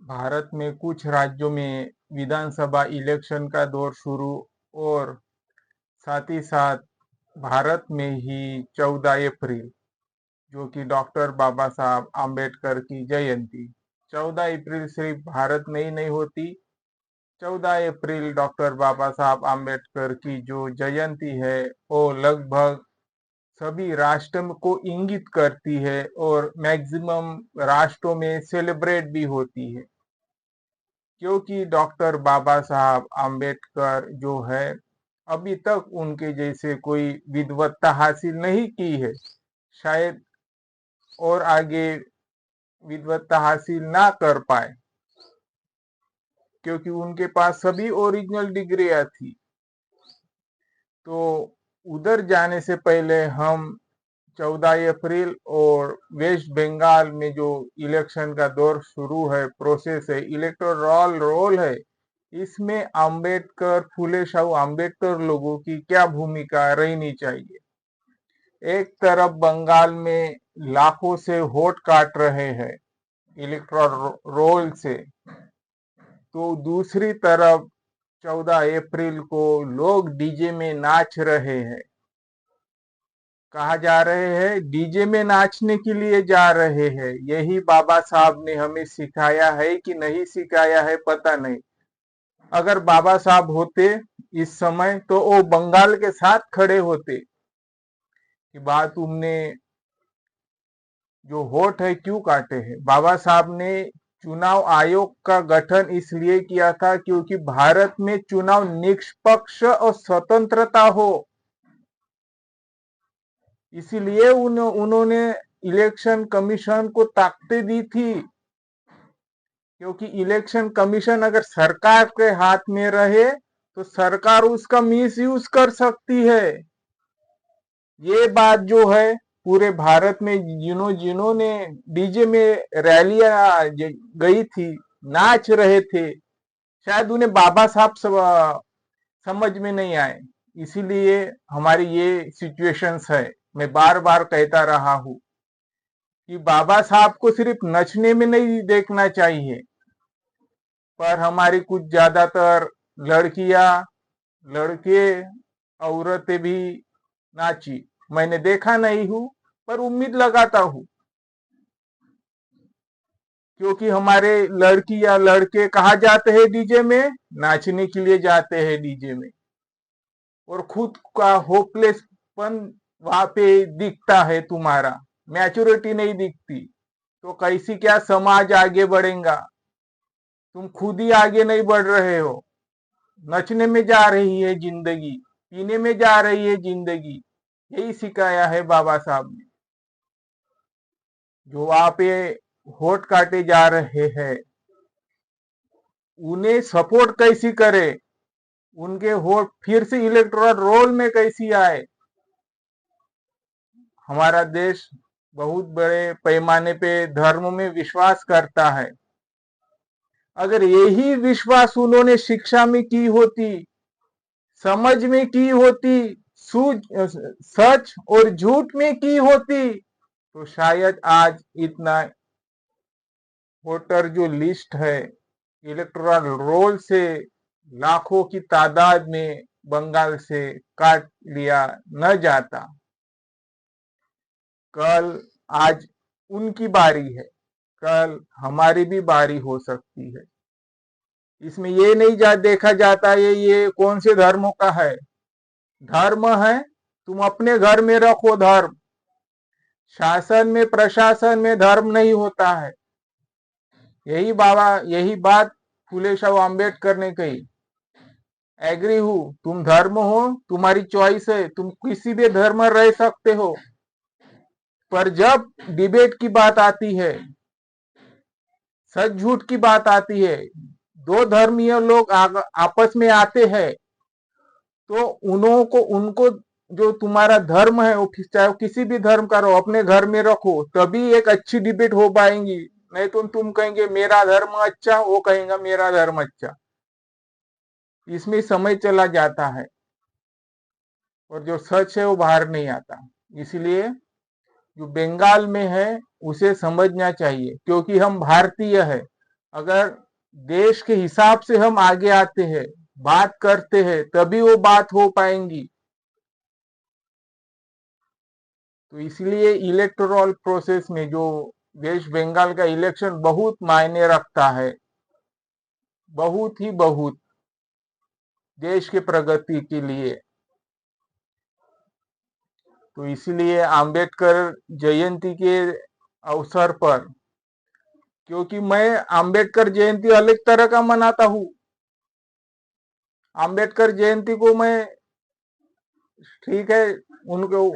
भारत में कुछ राज्यों में विधानसभा इलेक्शन का दौर शुरू और साथ ही साथ भारत में ही 14 अप्रैल जो कि डॉक्टर बाबा साहब आम्बेडकर की जयंती 14 अप्रैल सिर्फ भारत में ही नहीं होती। 14 अप्रैल डॉक्टर बाबा साहब आम्बेडकर की जो जयंती है वो लगभग सभी राष्ट्र को इंगित करती है और मैक्सिमम राष्ट्रों में सेलिब्रेट भी होती है, क्योंकि डॉक्टर बाबा साहब आम्बेडकर जो है अभी तक उनके जैसे कोई विद्वत्ता हासिल नहीं की है, शायद और आगे विद्वत्ता हासिल ना कर पाए, क्योंकि उनके पास सभी ओरिजिनल डिग्रियां थी। तो उधर जाने से पहले हम 14 अप्रैल और वेस्ट बंगाल में जो इलेक्शन का दौर शुरू है, प्रोसेस है, इलेक्टोरल रोल है, इसमें अंबेडकर फूले शाहू अंबेडकर लोगों की क्या भूमिका रहनी चाहिए। एक तरफ बंगाल में लाखों से वोट काट रहे हैं इलेक्टोरल रोल से, तो दूसरी तरफ 14 अप्रैल को लोग डीजे में नाच रहे हैं। कहा जा रहे हैं डीजे में नाचने के लिए जा रहे हैं। यही बाबा साहब ने हमें सिखाया है कि नहीं सिखाया है पता नहीं। अगर बाबा साहब होते इस समय तो वो बंगाल के साथ खड़े होते कि बात तुमने जो वोट है क्यों काटे हैं। बाबा साहब ने चुनाव आयोग का गठन इसलिए किया था क्योंकि भारत में चुनाव निष्पक्ष और स्वतंत्रता हो, इसीलिए उन्होंने इलेक्शन कमीशन को ताकतें दी थी। क्योंकि इलेक्शन कमीशन अगर सरकार के हाथ में रहे तो सरकार उसका मिसयूज कर सकती है। ये बात जो है पूरे भारत में जिन्होंने डीजे में रैलियां गई थी, नाच रहे थे, शायद उन्हें बाबा साहब समझ में नहीं आए। इसीलिए हमारी ये सिचुएशंस है। मैं बार बार कहता रहा हूं कि बाबा साहब को सिर्फ नचने में नहीं देखना चाहिए, पर हमारी कुछ ज्यादातर लड़कियां, लड़के, औरतें भी नाची। मैंने देखा नहीं हूं पर उम्मीद लगाता हूं, क्योंकि हमारे लड़की या लड़के कहा जाते हैं डीजे में, नाचने के लिए जाते हैं डीजे में, और खुद का होपलेसपन वहां पे दिखता है। तुम्हारा मैच्योरिटी नहीं दिखती तो कैसी क्या समाज आगे बढ़ेगा। तुम खुद ही आगे नहीं बढ़ रहे हो। नचने में जा रही है जिंदगी, पीने में जा रही है जिंदगी। यही सिखाया है बाबा साहब ने। जो वहां पे वोट काटे जा रहे हैं उन्हें सपोर्ट कैसी करे, उनके वोट फिर से इलेक्टोरल रोल में कैसी आए। हमारा देश बहुत बड़े पैमाने पे धर्म में विश्वास करता है। अगर यही विश्वास उन्होंने शिक्षा में की होती, समझ में की होती, सच और झूठ में की होती, तो शायद आज इतना वोटर जो लिस्ट है इलेक्टोरल रोल से लाखों की तादाद में बंगाल से काट लिया न जाता। कल आज उनकी बारी है, कल हमारी भी बारी हो सकती है। इसमें ये नहीं देखा जाता ये कौन से धर्मों का है। धर्म है, तुम अपने घर में रखो धर्म। शासन में, प्रशासन में धर्म नहीं होता है। यही बात फूले शाहू आम्बेडकर ने कही। एग्री हूं, तुम धर्म हो, तुम्हारी चॉइस है, तुम किसी भी धर्म में रह सकते हो, पर जब डिबेट की बात आती है, सच झूठ की बात आती है, दो धर्मीय लोग आपस में आते हैं, तो उनको जो तुम्हारा धर्म है वो चाहे किसी भी धर्म का रहो, अपने घर में रखो, तभी एक अच्छी डिबेट हो पाएंगी। नहीं तो तुम कहेंगे मेरा धर्म अच्छा, वो कहेगा मेरा धर्म अच्छा। इसमें समय चला जाता है और जो सच है वो बाहर नहीं आता। इसलिए जो बंगाल में है उसे समझना चाहिए, क्योंकि हम भारतीय है। अगर देश के हिसाब से हम आगे आते हैं, बात करते हैं, तभी वो बात हो पाएंगी। तो इसलिए इलेक्टोरल प्रोसेस में जो वेस्ट बंगाल का इलेक्शन बहुत मायने रखता है, बहुत ही बहुत, देश की प्रगति के लिए। तो इसलिए अंबेडकर जयंती के अवसर पर, क्योंकि मैं अंबेडकर जयंती अलग तरह का मनाता हूँ। अंबेडकर जयंती को मैं, ठीक है, उनको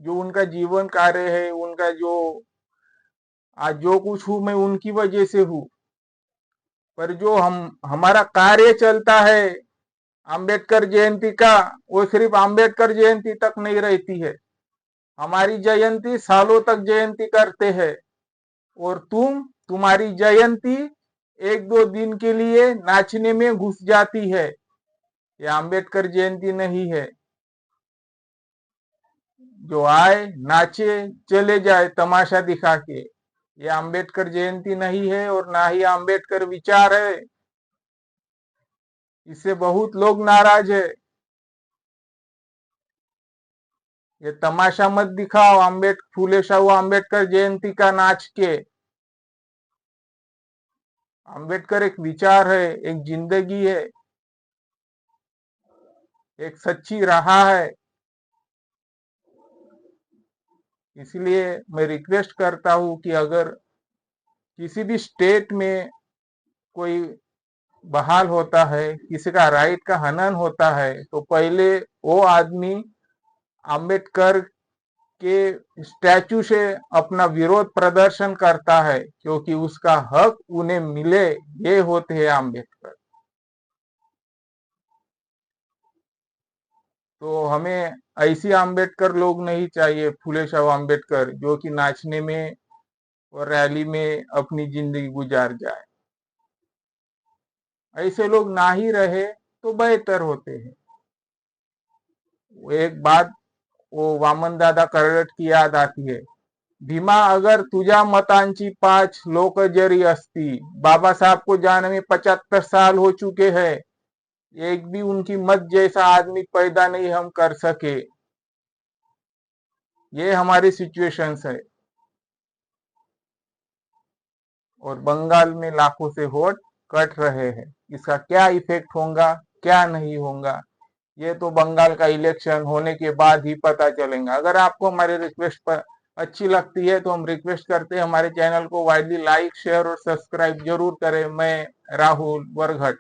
जो उनका जीवन कार्य है, उनका जो आज जो कुछ हूँ मैं उनकी वजह से हूँ, पर जो हमारा कार्य चलता है अंबेडकर जयंती का, वो सिर्फ अंबेडकर जयंती तक नहीं रहती है। हमारी जयंती सालों तक जयंती करते हैं, और तुम्हारी जयंती एक दो दिन के लिए नाचने में घुस जाती है। ये अंबेडकर जयंती नहीं है, जो आए नाचे चले जाए तमाशा दिखा के। ये अंबेडकर जयंती नहीं है, और ना ही अंबेडकर विचार है। इससे बहुत लोग नाराज है। ये तमाशा मत दिखाओ फूले शाहू अंबेडकर जयंती का नाच के। अंबेडकर एक विचार है, एक जिंदगी है, एक सच्ची राह है। इसलिए मैं रिक्वेस्ट करता हूं कि अगर किसी भी स्टेट में कोई बहाल होता है, किसी का राइट का हनन होता है, तो पहले वो आदमी अंबेडकर के स्टैचू से अपना विरोध प्रदर्शन करता है, क्योंकि उसका हक उन्हें मिले, ये होते हैं अंबेडकर। तो हमें ऐसी अंबेडकर लोग नहीं चाहिए, फूले शाह अंबेडकर, जो कि नाचने में और रैली में अपनी जिंदगी गुजार जाए। ऐसे लोग ना ही रहे तो बेहतर होते हैं। एक बात वो वामन दादा करडट की याद आती है, भीमा अगर तुझ्या मतांची 5 लोक जरी असती, बाबासाहेब को जाने में 75 साल हो चुके हैं, एक भी उनकी मत जैसा आदमी पैदा नहीं हम कर सके। ये हमारी सिचुएशंस है, और बंगाल में लाखों से वोट कट रहे हैं। इसका क्या इफेक्ट होगा, क्या नहीं होगा, ये तो बंगाल का इलेक्शन होने के बाद ही पता चलेगा। अगर आपको हमारे रिक्वेस्ट पर अच्छी लगती है तो हम रिक्वेस्ट करते हैं हमारे चैनल को वाइडली लाइक, शेयर और सब्सक्राइब जरूर करें। मैं राहुल वरघट।